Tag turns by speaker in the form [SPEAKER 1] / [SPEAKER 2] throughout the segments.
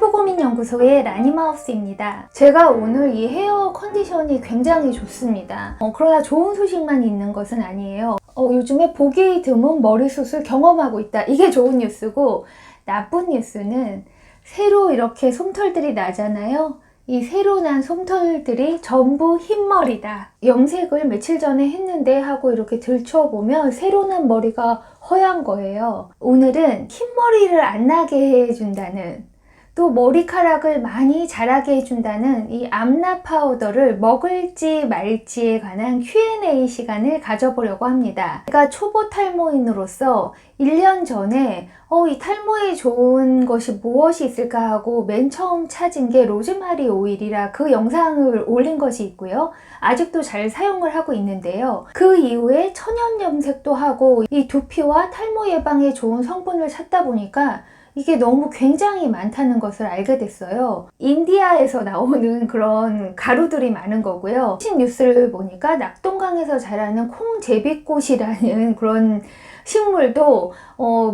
[SPEAKER 1] 피부고민연구소의 라니마우스입니다. 제가 오늘 이 헤어 컨디션이 굉장히 좋습니다. 그러나 좋은 소식만 있는 것은 아니에요. 요즘에 보기 드문 머리숱을 경험하고 있다. 이게 좋은 뉴스고, 나쁜 뉴스는 새로 이렇게 솜털들이 나잖아요. 이 새로 난 솜털들이 전부 흰머리다. 염색을 며칠 전에 했는데 하고 이렇게 들춰보면 새로 난 머리가 허연 거예요. 오늘은 흰머리를 안 나게 해준다는, 또 머리카락을 많이 자라게 해준다는 이 암라 파우더를 먹을지 말지에 관한 Q&A 시간을 가져보려고 합니다. 제가 초보 탈모인으로서 1년 전에 이 탈모에 좋은 것이 무엇이 있을까 하고 맨 처음 찾은 게 로즈마리 오일이라 그 영상을 올린 것이 있고요. 아직도 잘 사용을 하고 있는데요. 그 이후에 천연 염색도 하고 이 두피와 탈모 예방에 좋은 성분을 찾다 보니까 이게 너무 굉장히 많다는 것을 알게 됐어요. 인디아에서 나오는 그런 가루들이 많은 거고요. 최신 뉴스를 보니까 낙동강에서 자라는 콩제비꽃이라는 그런 식물도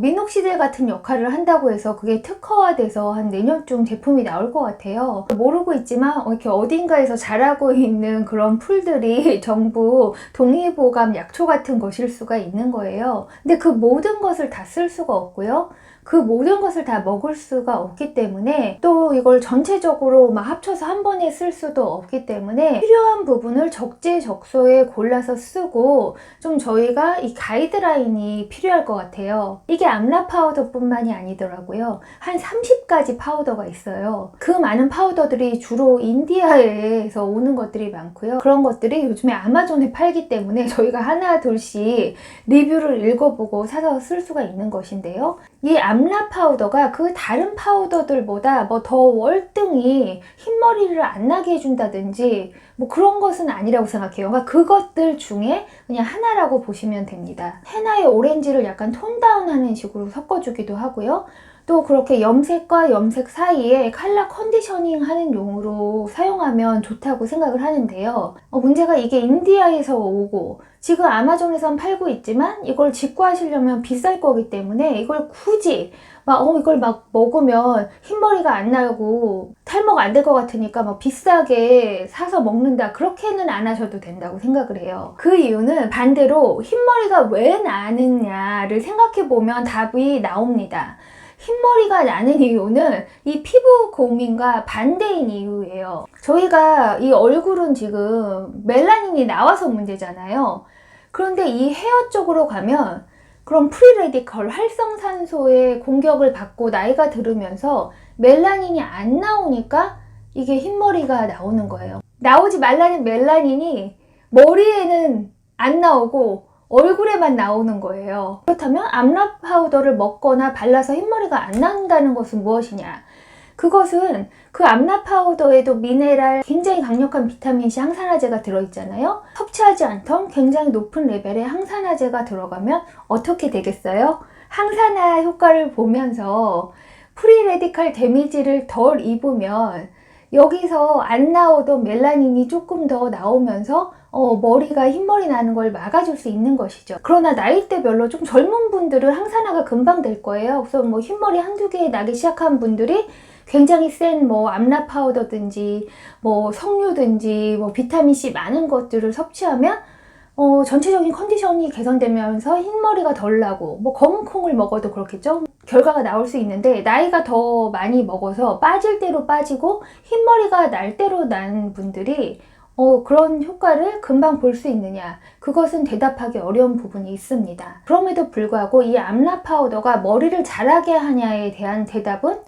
[SPEAKER 1] 미녹시딜 같은 역할을 한다고 해서 그게 특허화돼서 한 내년쯤 제품이 나올 것 같아요. 모르고 있지만 이렇게 어딘가에서 자라고 있는 그런 풀들이 전부 동의보감 약초 같은 것일 수가 있는 거예요. 근데 그 모든 것을 다 쓸 수가 없고요. 그 모든 것을 다 먹을 수가 없기 때문에, 또 이걸 전체적으로 막 합쳐서 한 번에 쓸 수도 없기 때문에 필요한 부분을 적재적소에 골라서 쓰고, 좀 저희가 이 가이드라인이 필요할 것 같아요. 이게 암라 파우더 뿐만이 아니더라고요. 한 30가지 파우더가 있어요. 그 많은 파우더들이 주로 인디아에서 오는 것들이 많고요. 그런 것들이 요즘에 아마존에 팔기 때문에 저희가 하나 둘씩 리뷰를 읽어보고 사서 쓸 수가 있는 것인데요. 이 암라 파우더가 그 다른 파우더들보다 뭐 더 월등히 흰머리를 안 나게 해준다든지 뭐 그런 것은 아니라고 생각해요. 그러니까 그것들 중에 그냥 하나라고 보시면 됩니다. 헤나의 오렌지를 약간 톤 다운하는 식으로 섞어주기도 하고요. 또 그렇게 염색과 염색 사이에 컬러 컨디셔닝 하는 용으로 사용하면 좋다고 생각을 하는데요. 문제가 이게 인디아에서 오고 지금 아마존에선 팔고 있지만 이걸 직구하시려면 비쌀 거기 때문에 이걸 굳이 이걸 막 먹으면 흰머리가 안 나고 탈모가 안 될 것 같으니까 막 비싸게 사서 먹는다, 그렇게는 안 하셔도 된다고 생각을 해요. 그 이유는 반대로 흰머리가 왜 나느냐를 생각해 보면 답이 나옵니다. 흰머리가 나는 이유는 이 피부 고민과 반대인 이유예요. 저희가 이 얼굴은 지금 멜라닌이 나와서 문제잖아요. 그런데 이 헤어 쪽으로 가면 그런 프리레디컬 활성산소의 공격을 받고 나이가 들으면서 멜라닌이 안 나오니까 이게 흰머리가 나오는 거예요. 나오지 말라는 멜라닌이 머리에는 안 나오고 얼굴에만 나오는 거예요. 그렇다면 암라 파우더를 먹거나 발라서 흰머리가 안 난다는 것은 무엇이냐? 그것은 그 암라 파우더에도 미네랄, 굉장히 강력한 비타민C 항산화제가 들어있잖아요. 섭취하지 않던 굉장히 높은 레벨의 항산화제가 들어가면 어떻게 되겠어요? 항산화 효과를 보면서 프리레디칼 데미지를 덜 입으면 여기서 안 나오던 멜라닌이 조금 더 나오면서 머리가 흰머리 나는 걸 막아줄 수 있는 것이죠. 그러나 나이대별로 좀 젊은 분들은 항산화가 금방 될 거예요. 그래서 흰머리 한두 개 나기 시작한 분들이 굉장히 센 암라 파우더든지 석류든지 비타민C 많은 것들을 섭취하면 전체적인 컨디션이 개선되면서 흰머리가 덜 나고, 검은 콩을 먹어도 그렇겠죠? 결과가 나올 수 있는데, 나이가 더 많이 먹어서 빠질 대로 빠지고 흰머리가 날 대로 난 분들이 그런 효과를 금방 볼 수 있느냐? 그것은 대답하기 어려운 부분이 있습니다. 그럼에도 불구하고 이 암라 파우더가 머리를 자라게 하냐에 대한 대답은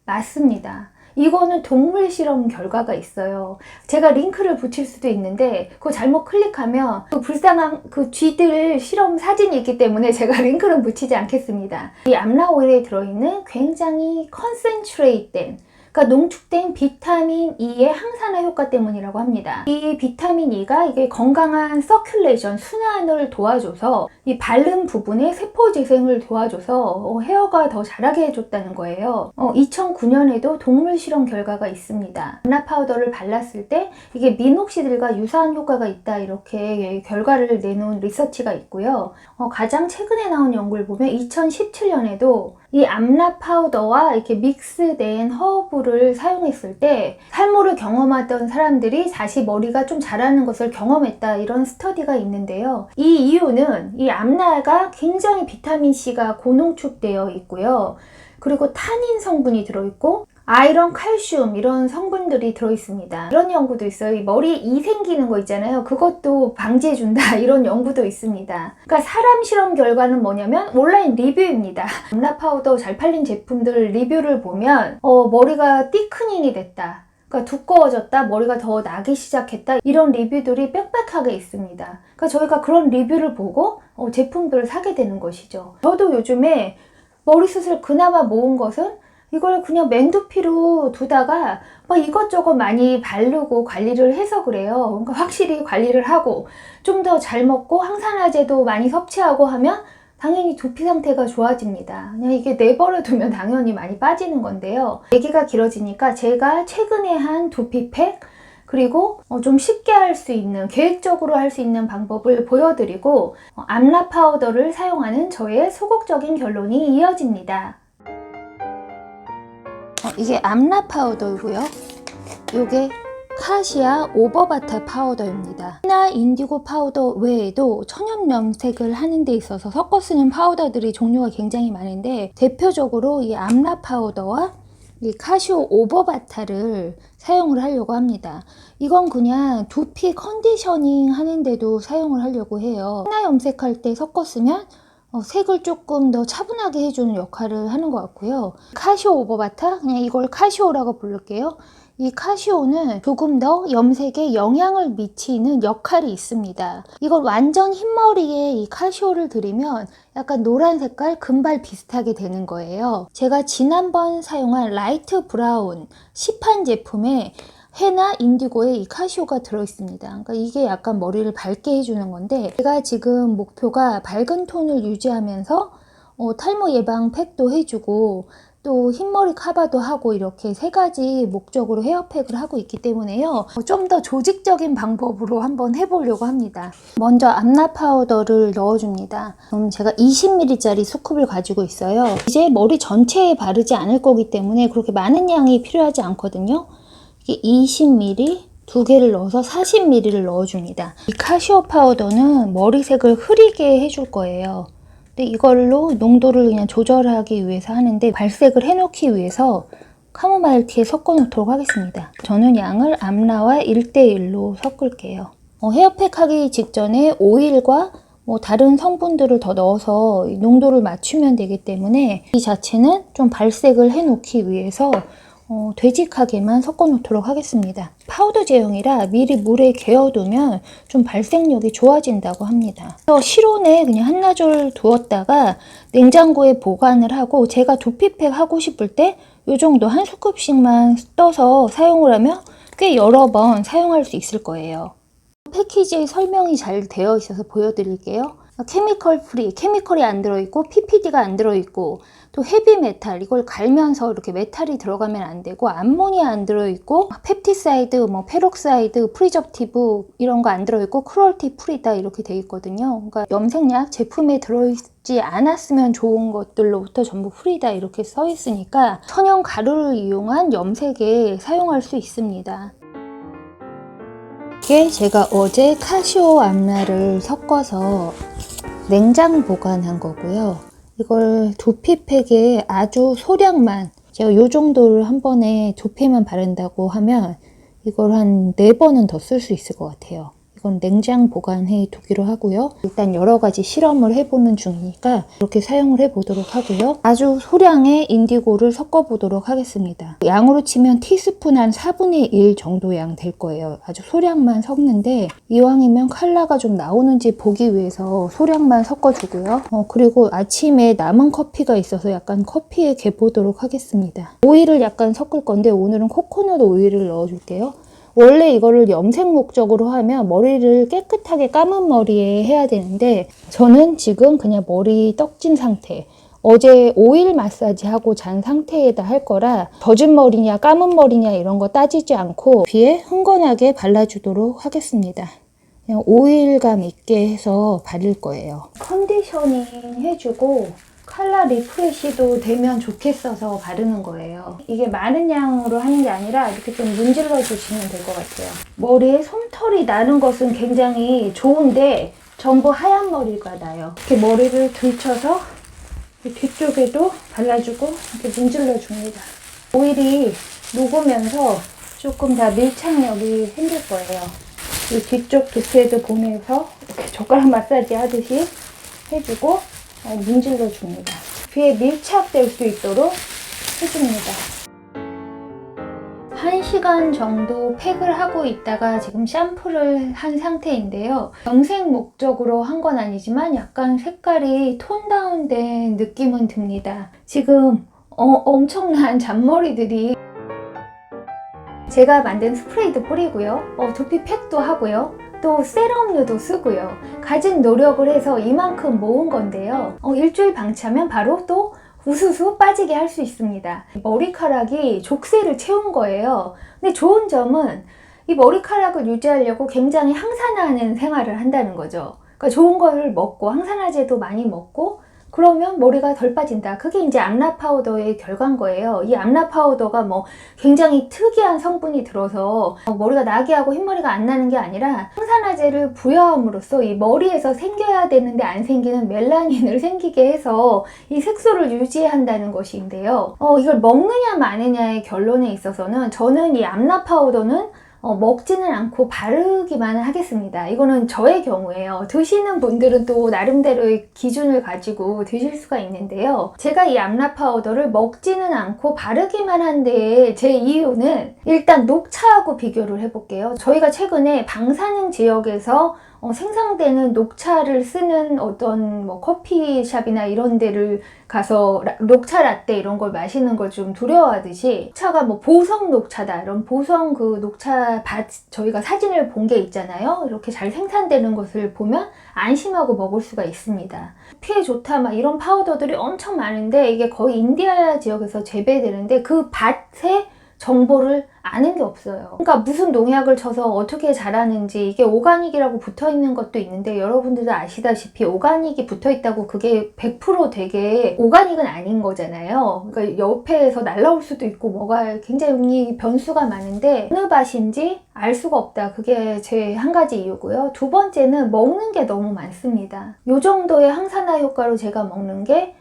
[SPEAKER 1] 맞습니다. 이거는 동물 실험 결과가 있어요. 제가 링크를 붙일 수도 있는데 그거 잘못 클릭하면 그 불쌍한 그 쥐들 실험 사진이 있기 때문에 제가 링크는 붙이지 않겠습니다. 이 암라 오일에 들어있는 굉장히 컨센트레이트된, 그러니까 농축된 비타민 E의 항산화 효과 때문이라고 합니다. 이 비타민 E가 이게 건강한 서큘레이션, 순환을 도와줘서 이 바른 부분의 세포 재생을 도와줘서 헤어가 더 자라게 해줬다는 거예요. 2009년에도 동물 실험 결과가 있습니다. 암라 파우더를 발랐을 때 이게 미녹시딜과 유사한 효과가 있다, 이렇게 결과를 내놓은 리서치가 있고요. 가장 최근에 나온 연구를 보면 2017년에도 이 이 암라 파우더와 이렇게 믹스된 허브를 사용했을 때 탈모를 경험하던 사람들이 다시 머리가 좀 자라는 것을 경험했다, 이런 스터디가 있는데요. 이 이유는 이 암라가 굉장히 비타민C가 고농축되어 있고요. 그리고 타닌 성분이 들어있고 아이런, 칼슘 이런 성분들이 들어있습니다. 이런 연구도 있어요. 이 머리에 이 생기는 거 있잖아요. 그것도 방지해준다, 이런 연구도 있습니다. 그러니까 사람 실험 결과는 뭐냐면 온라인 리뷰입니다. 암라 파우더 잘 팔린 제품들 리뷰를 보면 머리가 띠크닝이 됐다, 그러니까 두꺼워졌다, 머리가 더 나기 시작했다, 이런 리뷰들이 빽빽하게 있습니다. 그러니까 저희가 그런 리뷰를 보고 제품들을 사게 되는 것이죠. 저도 요즘에 머리숱을 그나마 모은 것은 이걸 그냥 맨두피로 두다가 막 이것저것 많이 바르고 관리를 해서 그래요. 그러니까 확실히 관리를 하고 좀 더 잘 먹고 항산화제도 많이 섭취하고 하면 당연히 두피 상태가 좋아집니다. 그냥 이게 내버려 두면 당연히 많이 빠지는 건데요. 얘기가 길어지니까 제가 최근에 한 두피팩, 그리고 좀 쉽게 할 수 있는, 계획적으로 할 수 있는 방법을 보여드리고 암라 파우더를 사용하는 저의 소극적인 결론이 이어집니다. 이게 암라 파우더이고요. 이게 카시아 오버바타 파우더입니다. 헤나 인디고 파우더 외에도 천연 염색을 하는 데 있어서 섞어 쓰는 파우더들이 종류가 굉장히 많은데, 대표적으로 이 암라 파우더와 이 카시오 오버바타를 사용을 하려고 합니다. 이건 그냥 두피 컨디셔닝 하는데도 사용을 하려고 해요. 헤나 염색할 때 섞어 쓰면 색을 조금 더 차분하게 해주는 역할을 하는 것 같고요. 카시오 오버바타, 그냥 이걸 카시오라고 부를게요. 이 카시오는 조금 더 염색에 영향을 미치는 역할이 있습니다. 이걸 완전 흰머리에 이 카시오를 들이면 약간 노란 색깔 금발 비슷하게 되는 거예요. 제가 지난번 사용한 라이트 브라운 시판 제품에 헤나 인디고에 이 카시오가 들어있습니다. 그러니까 이게 약간 머리를 밝게 해주는 건데, 제가 지금 목표가 밝은 톤을 유지하면서 탈모 예방 팩도 해주고 또 흰머리 커버도 하고, 이렇게 세 가지 목적으로 헤어팩을 하고 있기 때문에요. 좀 더 조직적인 방법으로 한번 해보려고 합니다. 먼저 암라 파우더를 넣어줍니다. 그럼 제가 20ml짜리 스쿱을 가지고 있어요. 이제 머리 전체에 바르지 않을 거기 때문에 그렇게 많은 양이 필요하지 않거든요. 20ml 두 개를 넣어서 40ml를 넣어줍니다. 이 카시오 파우더는 머리색을 흐리게 해줄 거예요. 근데 이걸로 농도를 그냥 조절하기 위해서 하는데, 발색을 해놓기 위해서 카모마일 티에 섞어 놓도록 하겠습니다. 저는 양을 암라와 1:1로 섞을게요. 헤어팩 하기 직전에 오일과 다른 성분들을 더 넣어서 농도를 맞추면 되기 때문에 이 자체는 좀 발색을 해놓기 위해서 되직하게만 섞어 놓도록 하겠습니다. 파우더 제형이라 미리 물에 개어두면 좀 발색력이 좋아진다고 합니다. 실온에 그냥 한나절 두었다가 냉장고에 보관을 하고, 제가 두피팩 하고 싶을 때 이 정도 한 스쿱씩만 떠서 사용을 하면 꽤 여러 번 사용할 수 있을 거예요. 패키지에 설명이 잘 되어 있어서 보여드릴게요. 케미컬 프리, 케미컬이 안 들어있고 PPD가 안 들어있고, 또 헤비 메탈, 이걸 갈면서 이렇게 메탈이 들어가면 안 되고, 암모니아 안 들어있고, 펩티사이드, 페록사이드, 프리저티브 이런 거 안 들어있고, 크루얼티 프리다 이렇게 돼 있거든요. 그러니까 염색약 제품에 들어있지 않았으면 좋은 것들로부터 전부 프리다 이렇게 써 있으니까 천연 가루를 이용한 염색에 사용할 수 있습니다. 이게 제가 어제 카시오 암라를 섞어서 냉장 보관한 거고요. 이걸 두피팩에 아주 소량만, 제가 이 정도를 한 번에 두피에만 바른다고 하면 이걸 한 4번은 더 쓸 수 있을 것 같아요. 이건 냉장 보관해 두기로 하고요. 일단 여러 가지 실험을 해보는 중이니까 이렇게 사용을 해보도록 하고요. 아주 소량의 인디고를 섞어보도록 하겠습니다. 양으로 치면 티스푼 한 4분의 1 정도 양 될 거예요. 아주 소량만 섞는데, 이왕이면 컬러가 좀 나오는지 보기 위해서 소량만 섞어주고요. 그리고 아침에 남은 커피가 있어서 약간 커피에 개보도록 하겠습니다. 오일을 약간 섞을 건데 오늘은 코코넛 오일을 넣어줄게요. 원래 이거를 염색 목적으로 하면 머리를 깨끗하게 감은 머리에 해야 되는데, 저는 지금 그냥 머리 떡진 상태, 어제 오일 마사지 하고 잔 상태에다 할 거라 젖은 머리냐 감은 머리냐 이런 거 따지지 않고 귀에 흥건하게 발라주도록 하겠습니다. 그냥 오일감 있게 해서 바를 거예요. 컨디셔닝 해주고 컬러 리프레쉬도 되면 좋겠어서 바르는 거예요. 이게 많은 양으로 하는 게 아니라 이렇게 좀 문질러 주시면 될 것 같아요. 머리에 솜털이 나는 것은 굉장히 좋은데 전부 하얀 머리가 나요. 이렇게 머리를 들쳐서 뒤쪽에도 발라주고 이렇게 문질러 줍니다. 오일이 녹으면서 조금 더 밀착력이 생길 거예요. 이 뒤쪽 두피에도 보면서 이렇게 젓가락 마사지 하듯이 해주고 문질러 줍니다. 두피에 밀착될 수 있도록 해줍니다. 1시간 정도 팩을 하고 있다가 지금 샴푸를 한 상태인데요. 염색 목적으로 한 건 아니지만 약간 색깔이 톤 다운된 느낌은 듭니다. 지금 엄청난 잔머리들이 제가 만든 스프레이도 뿌리고요. 두피 팩도 하고요. 또 세럼류도 쓰고요. 가진 노력을 해서 이만큼 모은 건데요. 일주일 방치하면 바로 또 우수수 빠지게 할 수 있습니다. 머리카락이 족쇄를 채운 거예요. 근데 좋은 점은 이 머리카락을 유지하려고 굉장히 항산화하는 생활을 한다는 거죠. 그러니까 좋은 걸 먹고 항산화제도 많이 먹고 그러면 머리가 덜 빠진다. 그게 이제 암라 파우더의 결과인 거예요. 이 암라 파우더가 뭐 굉장히 특이한 성분이 들어서 머리가 나게 하고 흰머리가 안 나는 게 아니라 항산화제를 부여함으로써 이 머리에서 생겨야 되는데 안 생기는 멜라닌을 생기게 해서 이 색소를 유지한다는 것인데요. 이걸 먹느냐 마느냐의 결론에 있어서는 저는 이 암라 파우더는 먹지는 않고 바르기만 하겠습니다. 이거는 저의 경우예요. 드시는 분들은 또 나름대로의 기준을 가지고 드실 수가 있는데요. 제가 이 암라 파우더를 먹지는 않고 바르기만 한데 제 이유는 일단 녹차하고 비교를 해볼게요. 저희가 최근에 방사능 지역에서 생산되는 녹차를 쓰는 어떤 뭐 커피숍이나 이런 데를 가서 녹차 라떼 이런 걸 마시는 걸 좀 두려워하듯이 녹차가 뭐 보성 녹차다 이런 보성 그 녹차 밭 저희가 사진을 본 게 있잖아요. 이렇게 잘 생산되는 것을 보면 안심하고 먹을 수가 있습니다. 피에 좋다 막 이런 파우더들이 엄청 많은데 이게 거의 인디아 지역에서 재배되는데 그 밭에 정보를 아는 게 없어요. 그러니까 무슨 농약을 쳐서 어떻게 자라는지 이게 오가닉이라고 붙어 있는 것도 있는데 여러분들도 아시다시피 오가닉이 붙어 있다고 그게 100% 되게 오가닉은 아닌 거잖아요. 그러니까 옆에서 날라올 수도 있고 뭐가 굉장히 변수가 많은데 어느 밭인지 알 수가 없다. 그게 제 한 가지 이유고요. 두 번째는 먹는 게 너무 많습니다. 이 정도의 항산화 효과로 제가 먹는 게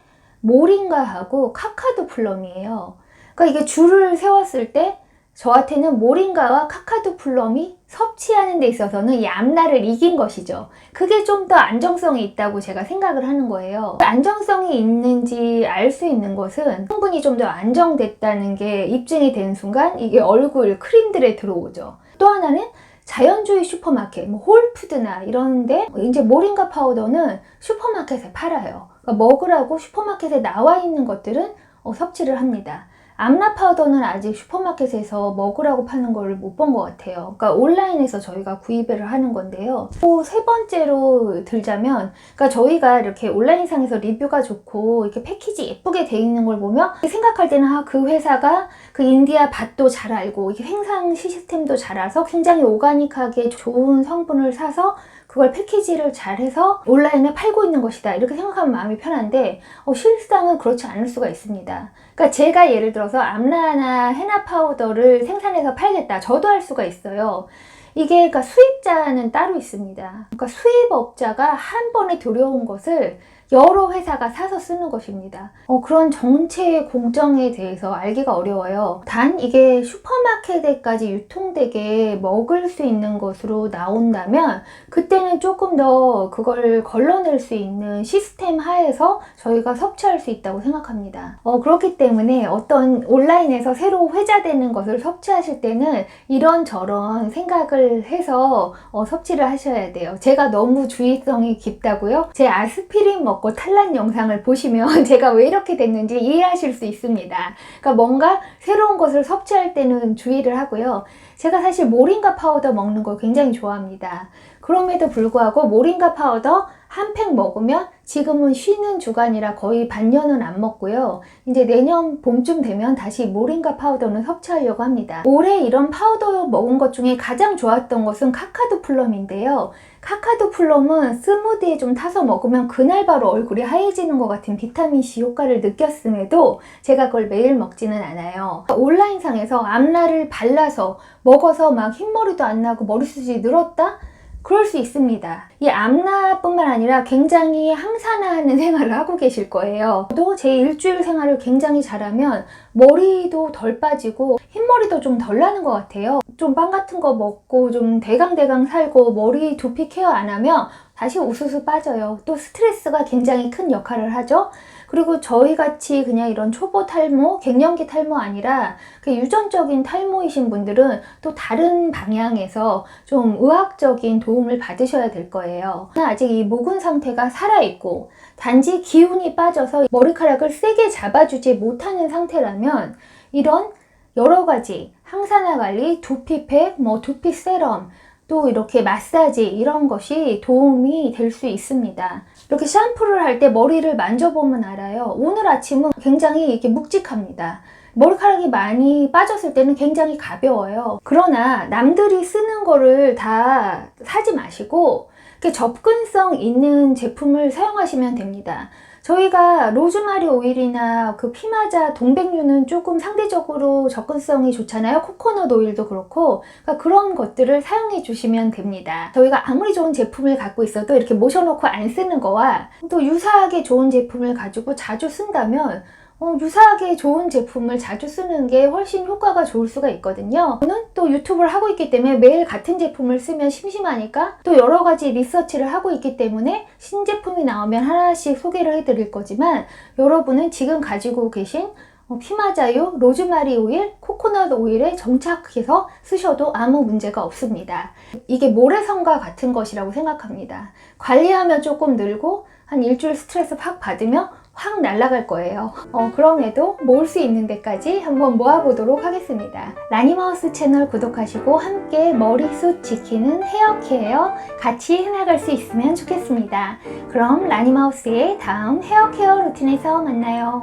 [SPEAKER 1] 모링가하고 카카도 플럼이에요. 그러니까 이게 줄을 세웠을 때 저한테는 모링가와 카카도 플럼이 섭취하는 데 있어서는 이 암라를 이긴 것이죠. 그게 좀 더 안정성이 있다고 제가 생각을 하는 거예요. 안정성이 있는지 알 수 있는 것은 성분이 좀 더 안정됐다는 게 입증이 된 순간 이게 얼굴 크림들에 들어오죠. 또 하나는 자연주의 슈퍼마켓, 뭐 홀푸드나 이런데 이제 모링가 파우더는 슈퍼마켓에 팔아요. 그러니까 먹으라고 슈퍼마켓에 나와 있는 것들은 섭취를 합니다. 암라 파우더는 아직 슈퍼마켓에서 먹으라고 파는 걸 못 본 것 같아요. 그러니까 온라인에서 저희가 구입을 하는 건데요. 또 세 번째로 들자면, 그러니까 저희가 이렇게 온라인상에서 리뷰가 좋고 이렇게 패키지 예쁘게 돼 있는 걸 보면 생각할 때는 그 회사가 그 인디아 밭도 잘 알고 이게 생산 시스템도 잘 알아서 굉장히 오가닉하게 좋은 성분을 사서 그걸 패키지를 잘해서 온라인에 팔고 있는 것이다 이렇게 생각하면 마음이 편한데 실상은 그렇지 않을 수가 있습니다. 그러니까 제가 예를 들어서 암라나 헤나 파우더를 생산해서 팔겠다 저도 할 수가 있어요. 이게 그러니까 수입자는 따로 있습니다. 그러니까 수입업자가 한 번에 들여온 것을 여러 회사가 사서 쓰는 것입니다. 그런 정체의 공정에 대해서 알기가 어려워요. 단 이게 슈퍼마켓에까지 유통되게 먹을 수 있는 것으로 나온다면 그때는 조금 더 그걸 걸러낼 수 있는 시스템 하에서 저희가 섭취할 수 있다고 생각합니다. 그렇기 때문에 어떤 온라인에서 새로 회자되는 것을 섭취하실 때는 이런저런 생각을 해서 섭취를 하셔야 돼요. 제가 너무 주의성이 깊다고요? 제 아스피린 먹고 탈란 영상을 보시면 제가 왜 이렇게 됐는지 이해하실 수 있습니다. 그러니까 뭔가 새로운 것을 섭취할 때는 주의를 하고요. 제가 사실 모링가 파우더 먹는 걸 굉장히 좋아합니다. 그럼에도 불구하고 모링가 파우더 한 팩 먹으면 지금은 쉬는 주간이라 거의 반년은 안 먹고요. 이제 내년 봄쯤 되면 다시 모링가 파우더는 섭취하려고 합니다. 올해 이런 파우더 먹은 것 중에 가장 좋았던 것은 카카도 플럼인데요. 카카도 플럼은 스무디에 좀 타서 먹으면 그날 바로 얼굴이 하얘지는 것 같은 비타민C 효과를 느꼈음에도 제가 그걸 매일 먹지는 않아요. 온라인상에서 암라를 발라서 먹어서 막 흰머리도 안 나고 머리숱이 늘었다? 그럴 수 있습니다. 이 암라뿐만 아니라 굉장히 항산화하는 생활을 하고 계실 거예요. 또 제 일주일 생활을 굉장히 잘하면 머리도 덜 빠지고 흰머리도 좀 덜 나는 것 같아요. 좀 빵 같은 거 먹고 좀 대강대강 살고 머리 두피 케어 안 하면 다시 우수수 빠져요. 또 스트레스가 굉장히 큰 역할을 하죠. 그리고 저희같이 그냥 이런 초보 탈모, 갱년기 탈모 아니라 유전적인 탈모이신 분들은 또 다른 방향에서 좀 의학적인 도움을 받으셔야 될 거예요. 아직 이 모근 상태가 살아있고 단지 기운이 빠져서 머리카락을 세게 잡아주지 못하는 상태라면 이런 여러 가지 항산화 관리, 두피팩, 두피 세럼, 또 이렇게 마사지 이런 것이 도움이 될 수 있습니다. 이렇게 샴푸를 할 때 머리를 만져보면 알아요. 오늘 아침은 굉장히 이렇게 묵직합니다. 머리카락이 많이 빠졌을 때는 굉장히 가벼워요. 그러나 남들이 쓰는 거를 다 사지 마시고 접근성 있는 제품을 사용하시면 됩니다. 저희가 로즈마리 오일이나 그 피마자 동백류는 조금 상대적으로 접근성이 좋잖아요. 코코넛 오일도 그렇고 그런 것들을 사용해 주시면 됩니다. 저희가 아무리 좋은 제품을 갖고 있어도 이렇게 모셔놓고 안 쓰는 거와 또 유사하게 좋은 제품을 가지고 자주 쓴다면 유사하게 좋은 제품을 자주 쓰는 게 훨씬 효과가 좋을 수가 있거든요. 저는 또 유튜브를 하고 있기 때문에 매일 같은 제품을 쓰면 심심하니까 또 여러 가지 리서치를 하고 있기 때문에 신제품이 나오면 하나씩 소개를 해드릴 거지만 여러분은 지금 가지고 계신 피마자유, 로즈마리 오일, 코코넛 오일에 정착해서 쓰셔도 아무 문제가 없습니다. 이게 모래성과 같은 것이라고 생각합니다. 관리하면 조금 늘고 한 일주일 스트레스 팍 받으면 확 날아갈 거예요. 그럼에도 모을 수 있는 데까지 한번 모아보도록 하겠습니다. 라니마우스 채널 구독하시고 함께 머리숱 지키는 헤어케어 같이 해나갈 수 있으면 좋겠습니다. 그럼 라니마우스의 다음 헤어케어 루틴에서 만나요.